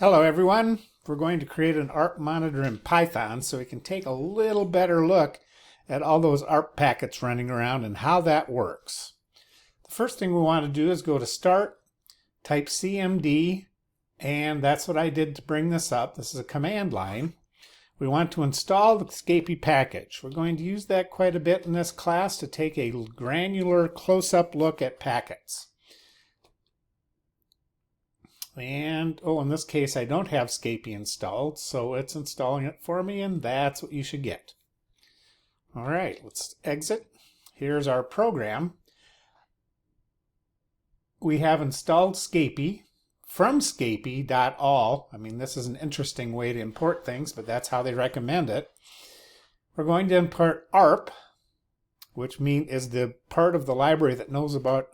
Hello everyone. We're going to create an ARP monitor in Python so we can take a little better look at all those ARP packets running around and how that works. The first thing we want to do is go to Start, type CMD, and that's what I did to bring this up. This is a command line. We want to install the Scapy package. We're going to use that quite a bit in this class to take a granular close-up look at packets. And, in this case, I don't have Scapy installed, so it's installing it for me, and that's what you should get. All right, let's exit. Here's our program. We have installed Scapy from scapy.all. I mean, this is an interesting way to import things, but that's how they recommend it. We're going to import ARP, which is the part of the library that knows about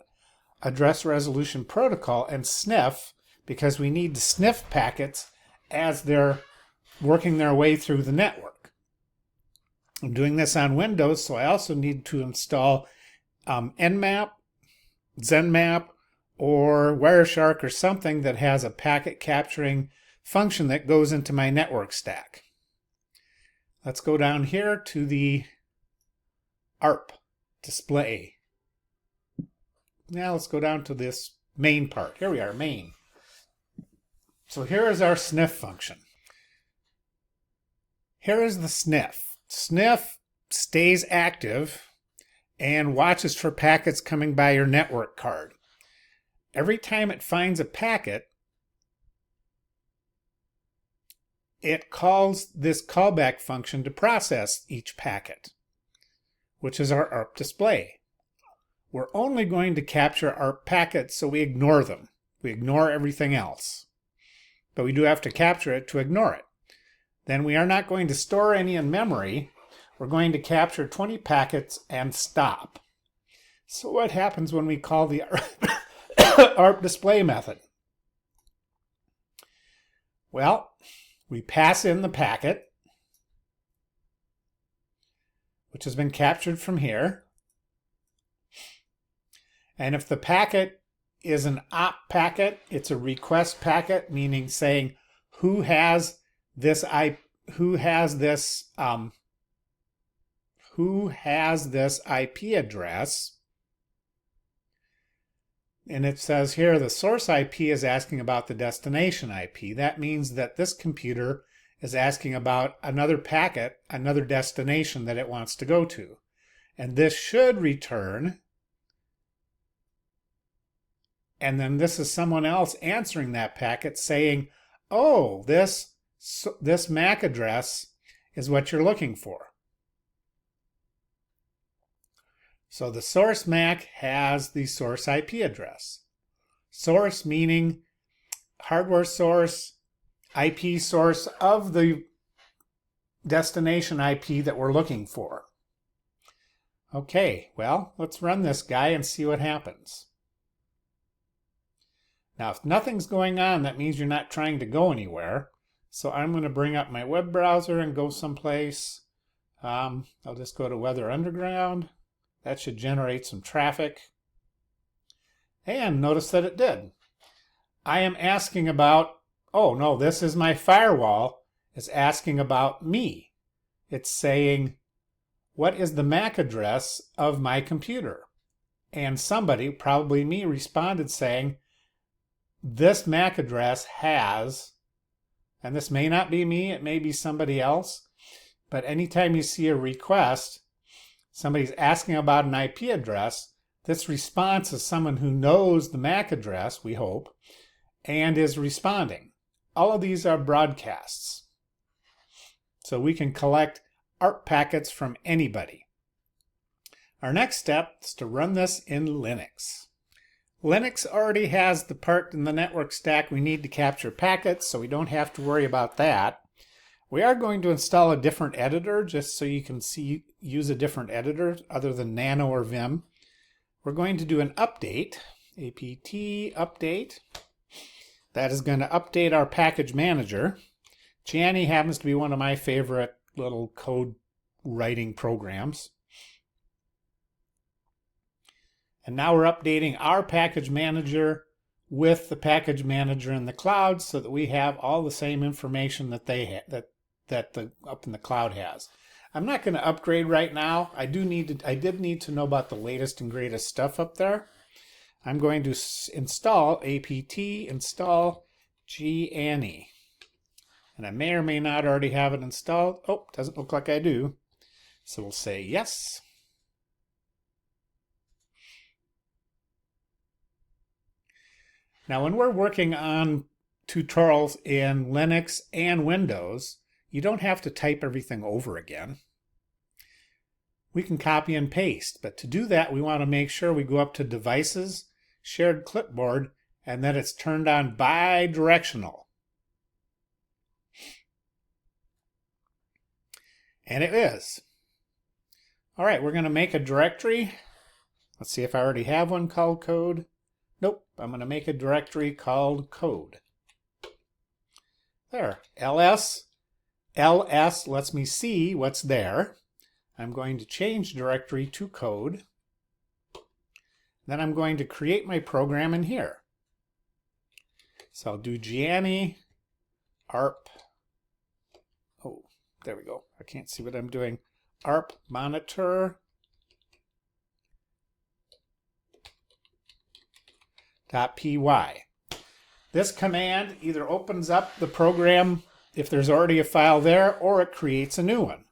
address resolution protocol, and sniff, because we need to sniff packets as they're working their way through the network. I'm doing this on Windows, so I also need to install Nmap, Zenmap, or Wireshark or something that has a packet capturing function that goes into my network stack. Let's go down here to the ARP display. Now let's go down to this main part. Here we are, main. So here is our sniff function. Here is the sniff. Sniff stays active and watches for packets coming by your network card. Every time it finds a packet, it calls this callback function to process each packet, which is our ARP display. We're only going to capture ARP packets, so we ignore them. We ignore everything else. But we do have to capture it to ignore it. Then we are not going to store any in memory. We're going to capture 20 packets and stop. So what happens when we call the ARP display method? Well, we pass in the packet, which has been captured from here. And if the packet is an op packet, it's a request packet, meaning saying who has this IP address. And it says here the source IP is asking about the destination IP. That means that this computer is asking about another packet, another destination that it wants to go to. And this should return, and then this is someone else answering that packet saying, oh, this MAC address is what you're looking for. So the source MAC has the source IP address. Source meaning hardware source, IP source of the destination IP that we're looking for. Okay, well, let's run this guy and see what happens. Now, if nothing's going on, that means you're not trying to go anywhere. So I'm going to bring up my web browser and go someplace. I'll just go to Weather Underground. That should generate some traffic. And notice that it did. I am asking about, oh no, this is my firewall. It's asking about me. It's saying, what is the MAC address of my computer? And somebody, probably me, responded saying, this MAC address has, and this may not be me, it may be somebody else, but anytime you see a request, somebody's asking about an IP address, this response is someone who knows the MAC address, we hope, and is responding. All of these are broadcasts. So we can collect ARP packets from anybody. Our next step is to run this in Linux. Linux already has the part in the network stack we need to capture packets, so we don't have to worry about that. We are going to install a different editor just so you can use a different editor other than Nano or Vim. We're going to do an update, apt update. That is going to update our package manager. Gianni happens to be one of my favorite little code writing programs. And now we're updating our package manager with the package manager in the cloud so that we have all the same information that they that the up in the cloud has. I'm not going to upgrade right now. I did need to know about the latest and greatest stuff up there. I'm going to install apt install gane. And I may or may not already have it installed. Oh, doesn't look like I do. So we'll say yes. Now, when we're working on tutorials in Linux and Windows, you don't have to type everything over again. We can copy and paste, but to do that, we want to make sure we go up to Devices, Shared Clipboard, and that it's turned on bi-directional. And it is. All right, we're going to make a directory. Let's see if I already have one called code. Nope, I'm going to make a directory called code. There, ls lets me see what's there. I'm going to change directory to code. Then I'm going to create my program in here. So I'll do gane ARP. Oh, there we go. I can't see what I'm doing. ARP monitor. .py. This command either opens up the program if there's already a file there, or it creates a new one.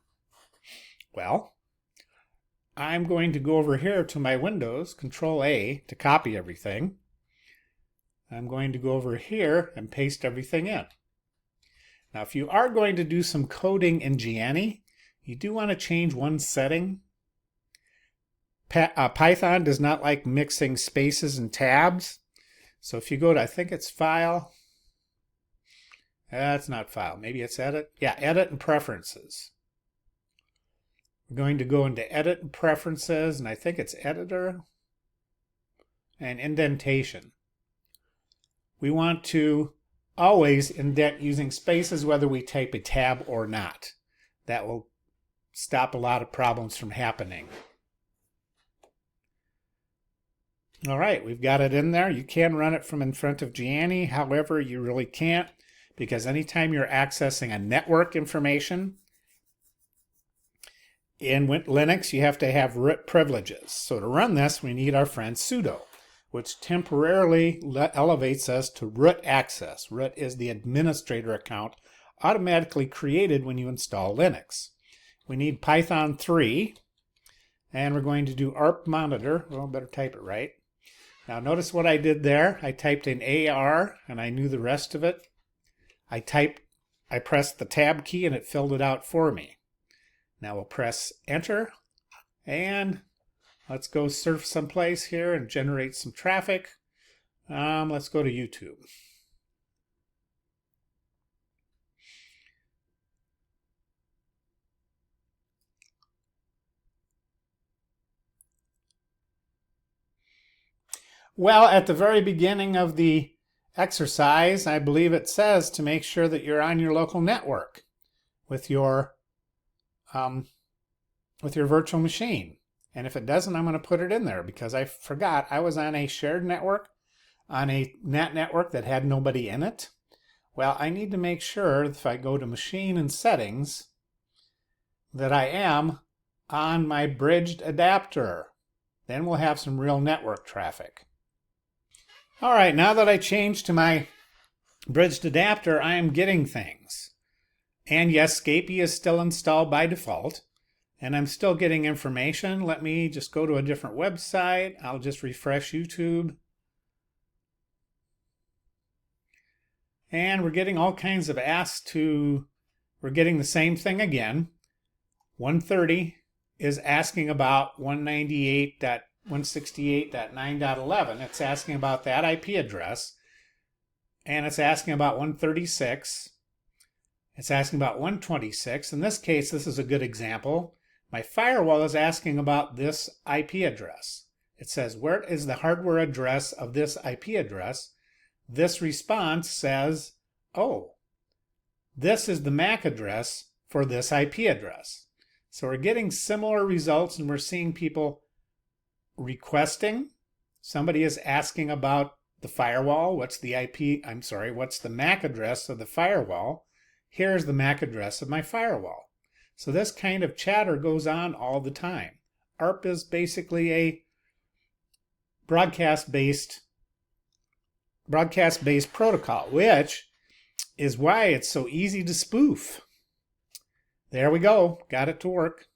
Well, I'm going to go over here to my Windows, Control A, to copy everything. I'm going to go over here and paste everything in. Now, if you are going to do some coding in gane, you do want to change one setting. Python does not like mixing spaces and tabs. So if you go to, I think it's File. That's not File. Maybe it's Edit. Yeah, Edit and Preferences. We're going to go into Edit and Preferences, and I think it's Editor and Indentation. We want to always indent using spaces whether we type a tab or not. That will stop a lot of problems from happening. All right, we've got it in there. You can run it from in front of gane. However, you really can't, because anytime you're accessing a network information in Linux, you have to have root privileges. So to run this, we need our friend sudo, which temporarily elevates us to root access. Root is the administrator account automatically created when you install Linux. We need Python 3, and we're going to do ARP monitor. Well, better type it right. Now notice what I did there. I typed in AR and I knew the rest of it. I pressed the tab key and it filled it out for me. Now we'll press enter and let's go surf someplace here and generate some traffic. Let's go to YouTube. Well, at the very beginning of the exercise, I believe it says to make sure that you're on your local network with your virtual machine. And if it doesn't, I'm going to put it in there because I forgot I was on a shared network, on a NAT network that had nobody in it. Well, I need to make sure if I go to Machine and Settings that I am on my bridged adapter. Then we'll have some real network traffic. All right, now that I changed to my bridged adapter, I am getting things. And yes, Scapy is still installed by default, and I'm still getting information. Let me just go to a different website. I'll just refresh YouTube. And we're getting all kinds of we're getting the same thing again. 130 is asking about 198.168.9.11. It's asking about that IP address. And it's asking about 136. It's asking about 126. In this case, this is a good example. My firewall is asking about this IP address. It says, where is the hardware address of this IP address? This response says, oh, this is the MAC address for this IP address. So we're getting similar results, and we're seeing people requesting. Somebody is asking about the firewall? What's the what's the MAC address of the firewall? Here's the MAC address of my firewall. So this kind of chatter goes on all the time. ARP is basically a broadcast-based protocol, which is why it's so easy to spoof. There we go. Got it to work.